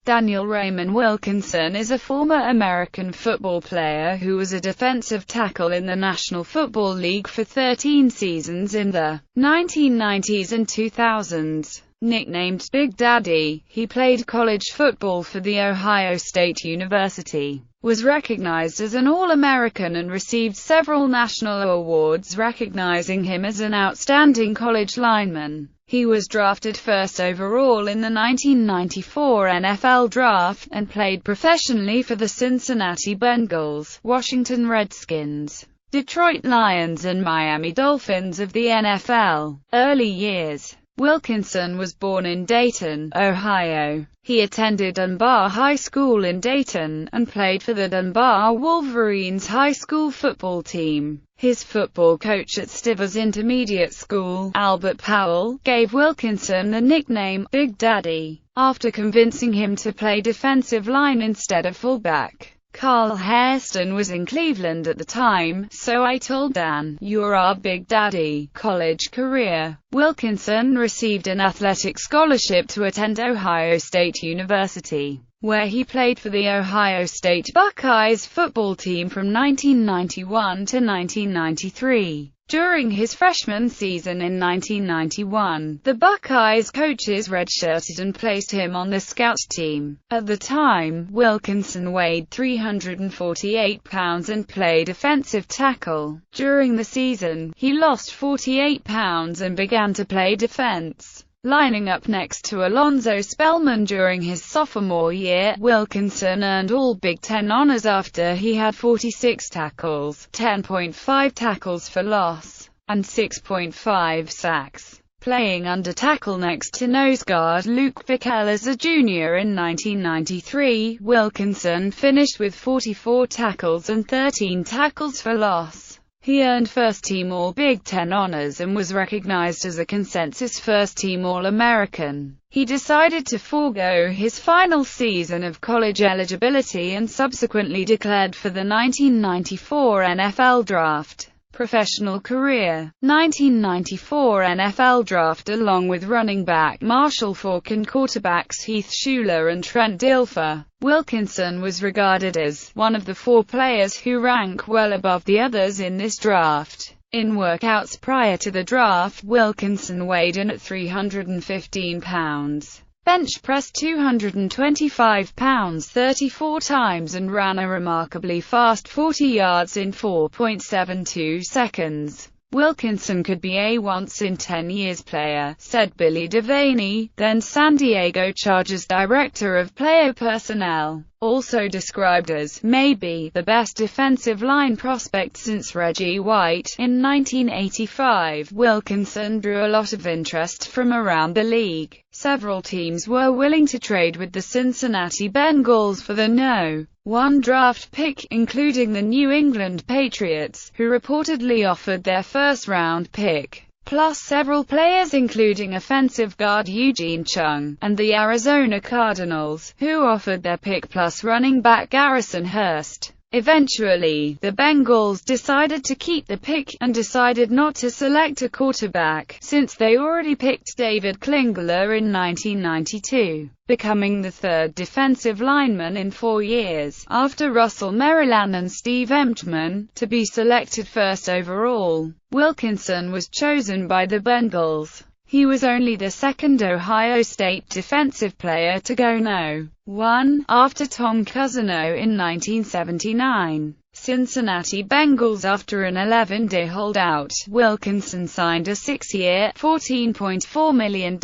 Daniel Raymond Wilkinson is a former American football player who was a defensive tackle in the National Football League for 13 seasons in the 1990s and 2000s. Nicknamed Big Daddy, he played college football for The Ohio State University, was recognized as an All-American and received several national awards recognizing him as an outstanding college lineman. He was drafted first overall in the 1994 NFL Draft, and played professionally for the Cincinnati Bengals, Washington Redskins, Detroit Lions and Miami Dolphins of the NFL. Early years. Wilkinson was born in Dayton, Ohio. He attended Dunbar High School in Dayton, and played for the Dunbar Wolverines high school football team. His football coach at Stivers Intermediate School, Albert Powell, gave Wilkinson the nickname Big Daddy, after convincing him to play defensive line instead of fullback. Carl Hairston was in Cleveland at the time, so I told Dan, "You're our Big Daddy." College career. Wilkinson received an athletic scholarship to attend Ohio State University, where he played for the Ohio State Buckeyes football team from 1991 to 1993. During his freshman season in 1991, the Buckeyes coaches redshirted and placed him on the scout team. At the time, Wilkinson weighed 348 pounds and played offensive tackle. During the season, he lost 48 pounds and began to play defense, lining up next to Alonzo Spellman during his sophomore year. Wilkinson earned all Big Ten honors after he had 46 tackles, 10.5 tackles for loss, and 6.5 sacks, playing under tackle next to nose guard Luke Fickell as a junior. In 1993, Wilkinson finished with 44 tackles and 13 tackles for loss. He earned first-team All-Big Ten honors and was recognized as a consensus first-team All-American. He decided to forego his final season of college eligibility and subsequently declared for the 1994 NFL Draft. Professional career. 1994 NFL Draft. Along with running back Marshall Faulk and quarterbacks Heath Shuler and Trent Dilfer, Wilkinson was regarded as one of the 4 players who rank well above the others in this draft. In workouts prior to the draft, Wilkinson weighed in at 315 pounds. Bench pressed 225 pounds 34 times and ran a remarkably fast 40 yards in 4.72 seconds. Wilkinson could be a once-in-10-years player, said Billy Devaney, then San Diego Chargers director of player personnel. Also described as, maybe, the best defensive line prospect since Reggie White. In 1985, Wilkinson drew a lot of interest from around the league. Several teams were willing to trade with the Cincinnati Bengals for the No. 1 draft pick, including the New England Patriots, who reportedly offered their first-round pick, plus several players including offensive guard Eugene Chung, and the Arizona Cardinals, who offered their pick plus running back Garrison Hurst. Eventually, the Bengals decided to keep the pick, and decided not to select a quarterback, since they already picked David Klingler in 1992, becoming the 3rd defensive lineman in 4 years, after Russell Maryland and Steve Emtman, to be selected first overall. Wilkinson was chosen by the Bengals. He was only the 2nd Ohio State defensive player to go No. 1, after Tom Cousino in 1979. Cincinnati Bengals. After an 11-day holdout, Wilkinson signed a 6-year, $14.4 million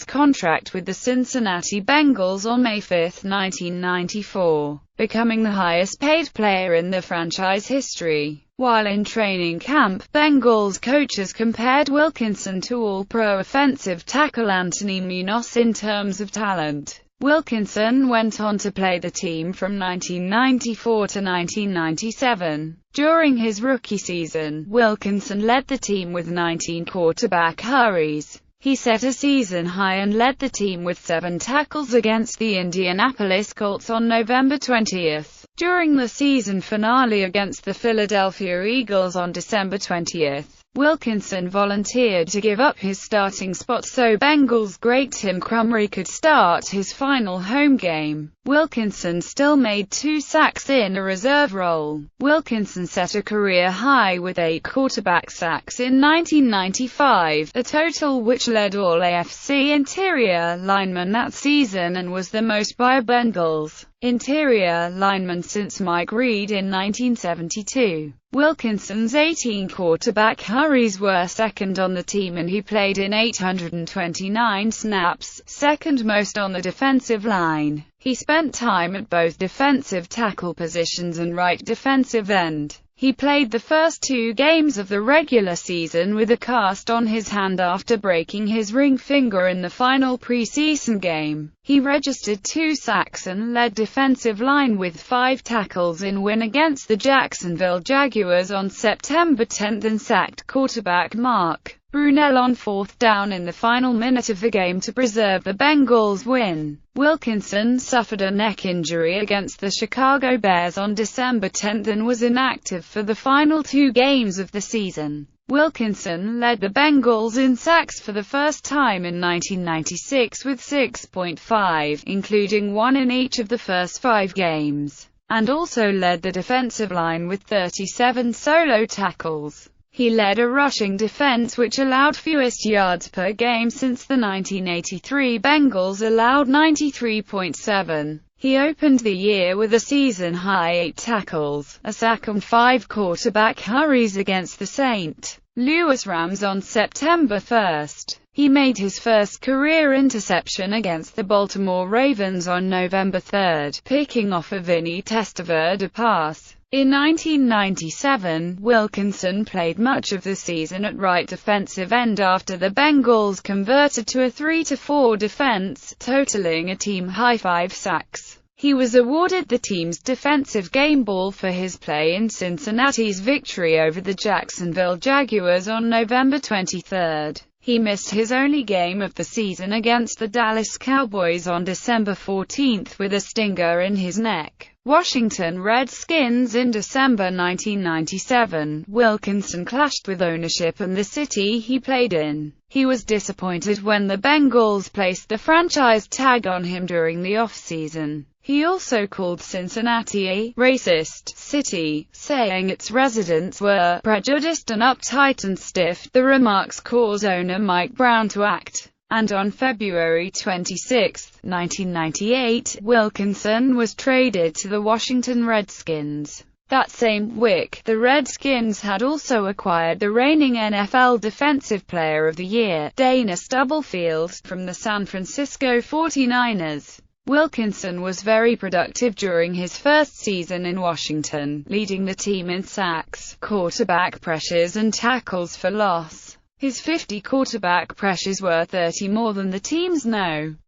contract with the Cincinnati Bengals on May 5, 1994, becoming the highest-paid player in the franchise history. While in training camp, Bengals coaches compared Wilkinson to All-Pro offensive tackle Anthony Munoz in terms of talent. Wilkinson went on to play the team from 1994 to 1997. During his rookie season, Wilkinson led the team with 19 quarterback hurries. He set a season high and led the team with 7 tackles against the Indianapolis Colts on November 20. During the season finale against the Philadelphia Eagles on December 20, Wilkinson volunteered to give up his starting spot so Bengals great Tim Crumry could start his final home game. Wilkinson still made 2 sacks in a reserve role. Wilkinson set a career high with 8 quarterback sacks in 1995, a total which led all AFC interior linemen that season and was the most by a Bengals interior lineman since Mike Reed in 1972. Wilkinson's 18 quarterback hurries were second on the team and he played in 829 snaps, second most on the defensive line. He spent time at both defensive tackle positions and right defensive end. He played the first 2 games of the regular season with a cast on his hand after breaking his ring finger in the final preseason game. He registered 2 sacks and led defensive line with 5 tackles in win against the Jacksonville Jaguars on September 10 and sacked quarterback Mark Brunell on 4th down in the final minute of the game to preserve the Bengals' win. Wilkinson suffered a neck injury against the Chicago Bears on December 10 and was inactive for the final 2 games of the season. Wilkinson led the Bengals in sacks for the first time in 1996 with 6.5, including 1 in each of the first 5 games, and also led the defensive line with 37 solo tackles. He led a rushing defense which allowed fewest yards per game since the 1983 Bengals allowed 93.7. He opened the year with a season-high 8 tackles, a sack and 5 quarterback hurries against the St. Louis Rams on September 1. He made his first career interception against the Baltimore Ravens on November 3, picking off a Vinny Testaverde pass. In 1997, Wilkinson played much of the season at right defensive end after the Bengals converted to a 3-4 defense, totaling a team-high 5 sacks. He was awarded the team's defensive game ball for his play in Cincinnati's victory over the Jacksonville Jaguars on November 23. He missed his only game of the season against the Dallas Cowboys on December 14 with a stinger in his neck. Washington Redskins in December 1997, Wilkinson clashed with ownership and the city he played in. He was disappointed when the Bengals placed the franchise tag on him during the off-season. He also called Cincinnati a racist city, saying its residents were prejudiced and uptight and stiff. The remarks caused owner Mike Brown to act. And on February 26, 1998, Wilkinson was traded to the Washington Redskins. That same week, the Redskins had also acquired the reigning NFL Defensive Player of the Year, Dana Stubblefield, from the San Francisco 49ers. Wilkinson was very productive during his first season in Washington, leading the team in sacks, quarterback pressures and tackles for loss. His 50 quarterback pressures were 30 more than the team's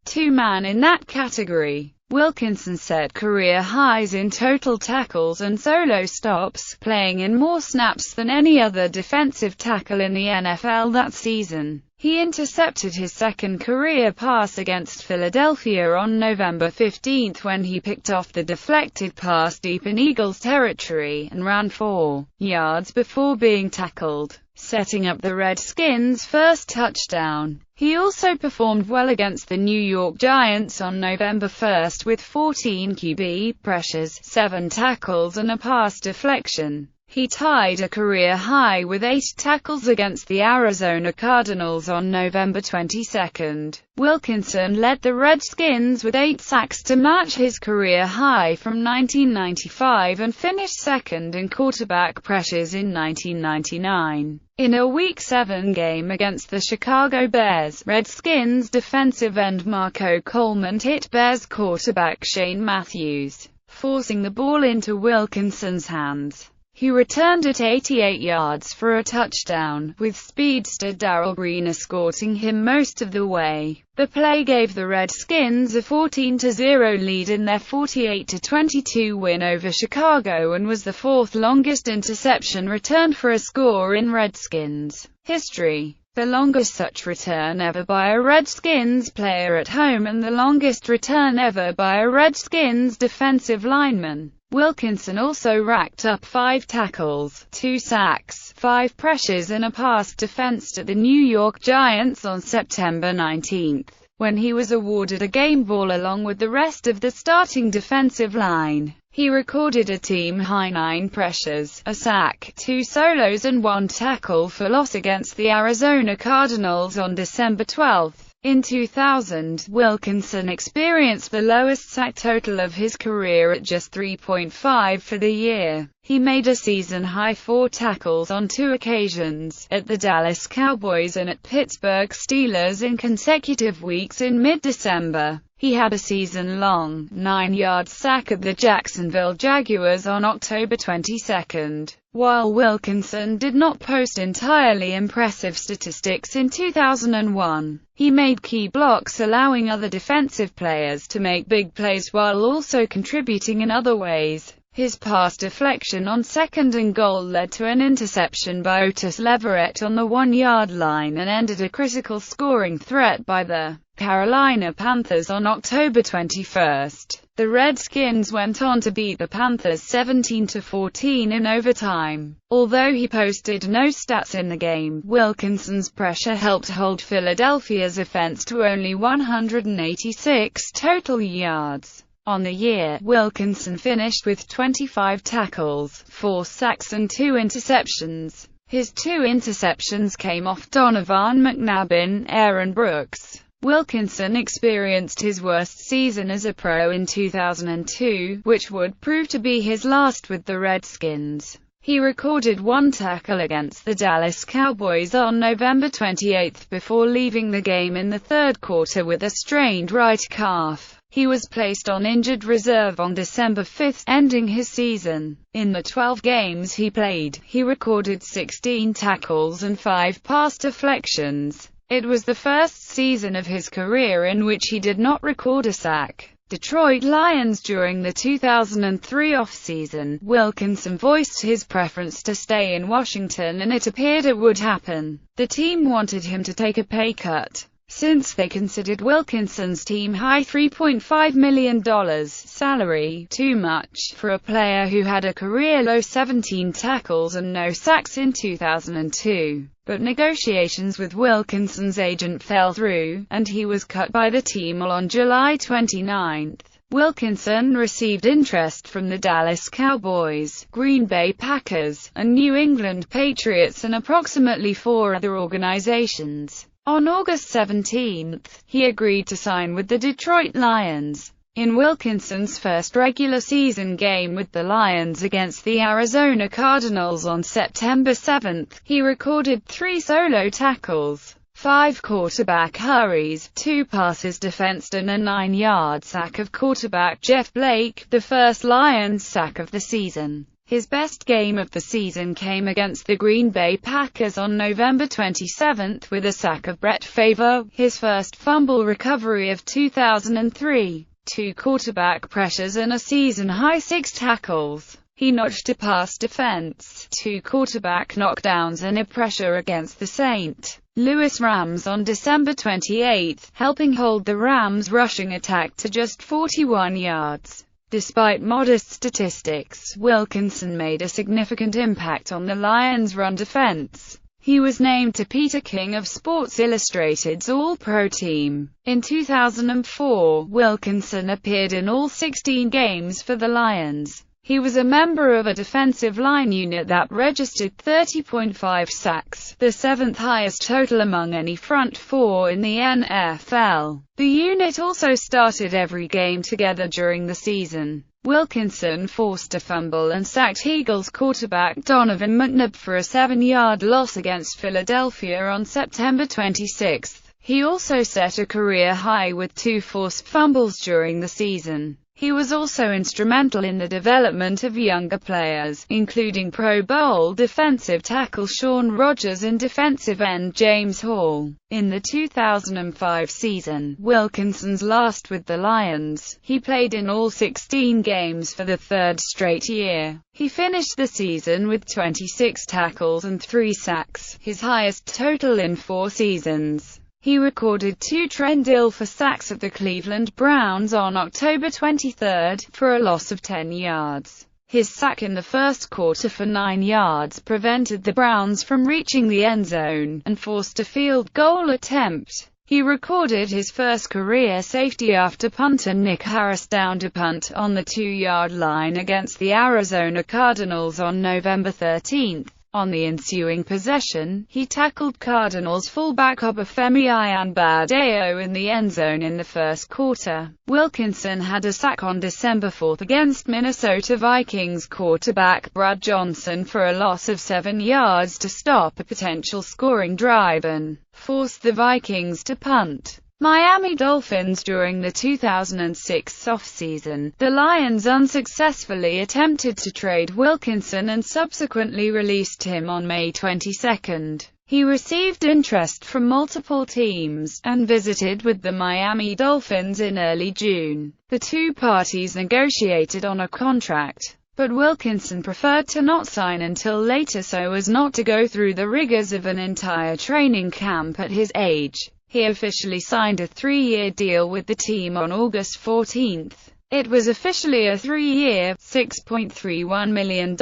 two-man in that category. Wilkinson set career highs in total tackles and solo stops, playing in more snaps than any other defensive tackle in the NFL that season. He intercepted his second career pass against Philadelphia on November 15 when he picked off the deflected pass deep in Eagles territory and ran 4 yards before being tackled, setting up the Redskins' first touchdown. He also performed well against the New York Giants on November 1 with 14 QB pressures, 7 tackles and a pass deflection. He tied a career high with 8 tackles against the Arizona Cardinals on November 22. Wilkinson led the Redskins with 8 sacks to match his career high from 1995 and finished second in quarterback pressures in 1999. In a Week 7 game against the Chicago Bears, Redskins defensive end Marco Coleman hit Bears quarterback Shane Matthews, forcing the ball into Wilkinson's hands. He returned it 88 yards for a touchdown, with speedster Darrell Green escorting him most of the way. The play gave the Redskins a 14-0 lead in their 48-22 win over Chicago and was the 4th longest interception return for a score in Redskins history. The longest such return ever by a Redskins player at home and the longest return ever by a Redskins defensive lineman. Wilkinson also racked up 5 tackles, 2 sacks, 5 pressures and a pass defensed at the New York Giants on September 19, when he was awarded a game ball along with the rest of the starting defensive line. He recorded a team-high 9 pressures, a sack, 2 solos and 1 tackle for loss against the Arizona Cardinals on December 12. In 2000, Wilkinson experienced the lowest sack total of his career at just 3.5 for the year. He made a season-high 4 tackles on 2 occasions, at the Dallas Cowboys and at Pittsburgh Steelers in consecutive weeks in mid-December. He had a season-long, 9-yard sack at the Jacksonville Jaguars on October 22. While Wilkinson did not post entirely impressive statistics in 2001, he made key blocks allowing other defensive players to make big plays while also contributing in other ways. His pass deflection on 2nd and goal led to an interception by Otis Leverett on the 1-yard line and ended a critical scoring threat by the Carolina Panthers on October 21. The Redskins went on to beat the Panthers 17-14 in overtime. Although he posted no stats in the game, Wilkinson's pressure helped hold Philadelphia's offense to only 186 total yards. On the year, Wilkinson finished with 25 tackles, 4 sacks and 2 interceptions. His 2 interceptions came off Donovan McNabb and Aaron Brooks. Wilkinson experienced his worst season as a pro in 2002, which would prove to be his last with the Redskins. He recorded 1 tackle against the Dallas Cowboys on November 28 before leaving the game in the third quarter with a strained right calf. He was placed on injured reserve on December 5, ending his season. In the 12 games he played, he recorded 16 tackles and 5 pass deflections. It was the first season of his career in which he did not record a sack. Detroit Lions. During the 2003 offseason, Wilkinson voiced his preference to stay in Washington and it appeared it would happen. The team wanted him to take a pay cut, since they considered Wilkinson's team-high $3.5 million salary too much for a player who had a career-low 17 tackles and no sacks in 2002. But negotiations with Wilkinson's agent fell through, and he was cut by the team on July 29. Wilkinson received interest from the Dallas Cowboys, Green Bay Packers, and New England Patriots and approximately 4 other organizations. On August 17, he agreed to sign with the Detroit Lions. In Wilkinson's first regular season game with the Lions against the Arizona Cardinals on September 7, he recorded 3 solo tackles, 5 quarterback hurries, 2 passes defensed and a 9-yard sack of quarterback Jeff Blake, the first Lions sack of the season. His best game of the season came against the Green Bay Packers on November 27 with a sack of Brett Favre, his first fumble recovery of 2003, 2 quarterback pressures and a season-high 6 tackles. He notched a pass defense, 2 quarterback knockdowns and a pressure against the St. Louis Rams on December 28, helping hold the Rams' rushing attack to just 41 yards. Despite modest statistics, Wilkinson made a significant impact on the Lions' run defense. He was named to Peter King of Sports Illustrated's All-Pro team. In 2004, Wilkinson appeared in all 16 games for the Lions. He was a member of a defensive line unit that registered 30.5 sacks, the 7th highest total among any front 4 in the NFL. The unit also started every game together during the season. Wilkinson forced a fumble and sacked Eagles quarterback Donovan McNabb for a 7-yard loss against Philadelphia on September 26. He also set a career high with 2 forced fumbles during the season. He was also instrumental in the development of younger players, including Pro Bowl defensive tackle Shaun Rogers and defensive end James Hall. In the 2005 season, Wilkinson's last with the Lions, he played in all 16 games for the 3rd straight year. He finished the season with 26 tackles and 3 sacks, his highest total in 4 seasons. He recorded 2 trained ill for sacks of the Cleveland Browns on October 23 for a loss of 10 yards. His sack in the first quarter for 9 yards prevented the Browns from reaching the end zone, and forced a field goal attempt. He recorded his first career safety after punter Nick Harris downed a punt on the 2-yard line against the Arizona Cardinals on November 13. On the ensuing possession, he tackled Cardinals fullback Obafemi Ayanbadeo in the end zone in the first quarter. Wilkinson had a sack on December 4 against Minnesota Vikings quarterback Brad Johnson for a loss of 7 yards to stop a potential scoring drive and force the Vikings to punt. Miami Dolphins. During the 2006 offseason, the Lions unsuccessfully attempted to trade Wilkinson and subsequently released him on May 22. He received interest from multiple teams, and visited with the Miami Dolphins in early June. The two parties negotiated on a contract, but Wilkinson preferred to not sign until later so as not to go through the rigors of an entire training camp at his age. He officially signed a 3-year deal with the team on August 14. It was officially a 3-year, $6.31 million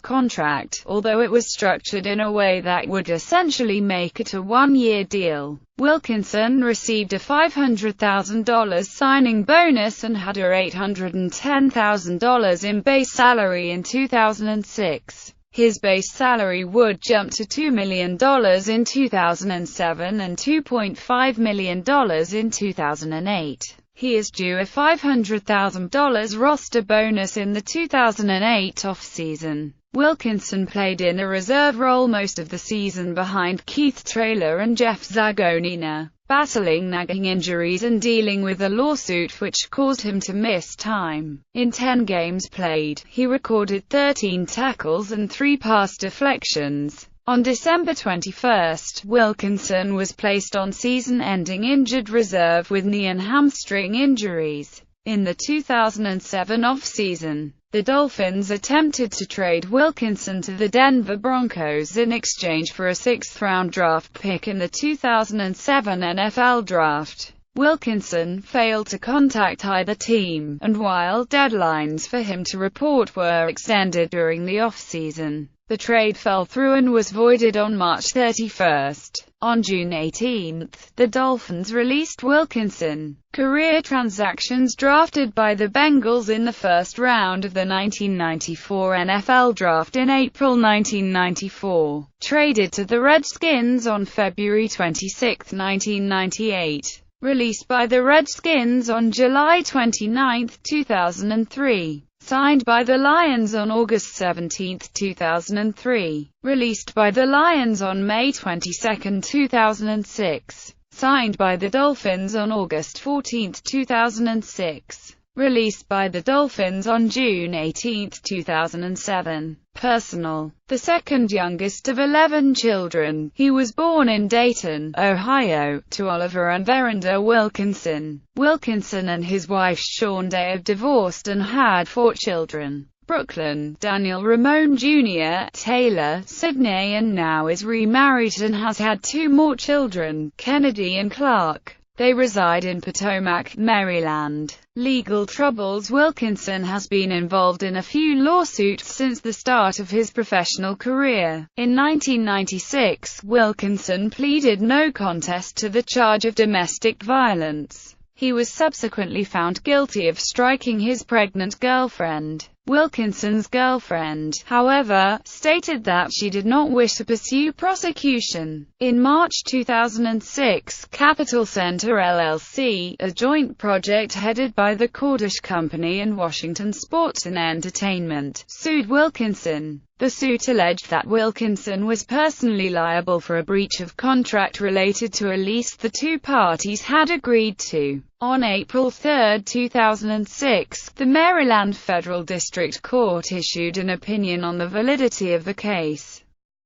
contract, although it was structured in a way that would essentially make it a 1-year deal. Wilkinson received a $500,000 signing bonus and had a $810,000 in base salary in 2006. His base salary would jump to $2 million in 2007 and $2.5 million in 2008. He is due a $500,000 roster bonus in the 2008 offseason. Wilkinson played in a reserve role most of the season behind Keith Traylor and Jeff Zagonina, battling nagging injuries and dealing with a lawsuit which caused him to miss time. In 10 games played, he recorded 13 tackles and 3 pass deflections. On December 21, Wilkinson was placed on season-ending injured reserve with knee and hamstring injuries. In the 2007 offseason, the Dolphins attempted to trade Wilkinson to the Denver Broncos in exchange for a 6th-round draft pick in the 2007 NFL Draft. Wilkinson failed to contact either team, and while deadlines for him to report were extended during the offseason, the trade fell through and was voided on March 31. On June 18, the Dolphins released Wilkinson. Career transactions: drafted by the Bengals in the first round of the 1994 NFL Draft in April 1994. Traded to the Redskins on February 26, 1998. Released by the Redskins on July 29, 2003. Signed by the Lions on August 17, 2003. Released by the Lions on May 22, 2006. Signed by the Dolphins on August 14, 2006. Released by the Dolphins on June 18, 2007. Personal. The second youngest of 11 children, he was born in Dayton, Ohio, to Oliver and Verinda Wilkinson. Wilkinson and his wife Shawnda have divorced and had 4 children. Brooklyn, Daniel Ramon Jr., Taylor, Sydney, and now is remarried and has had 2 more children, Kennedy and Clark. They reside in Potomac, Maryland. Legal troubles: Wilkinson has been involved in a few lawsuits since the start of his professional career. In 1996, Wilkinson pleaded no contest to the charge of domestic violence. He was subsequently found guilty of striking his pregnant girlfriend. Wilkinson's girlfriend, however, stated that she did not wish to pursue prosecution. In March 2006, Capital Center LLC, a joint project headed by the Kordish Company and Washington Sports and Entertainment, sued Wilkinson. The suit alleged that Wilkinson was personally liable for a breach of contract related to a lease the two parties had agreed to. On April 3, 2006, the Maryland Federal District Court issued an opinion on the validity of the case.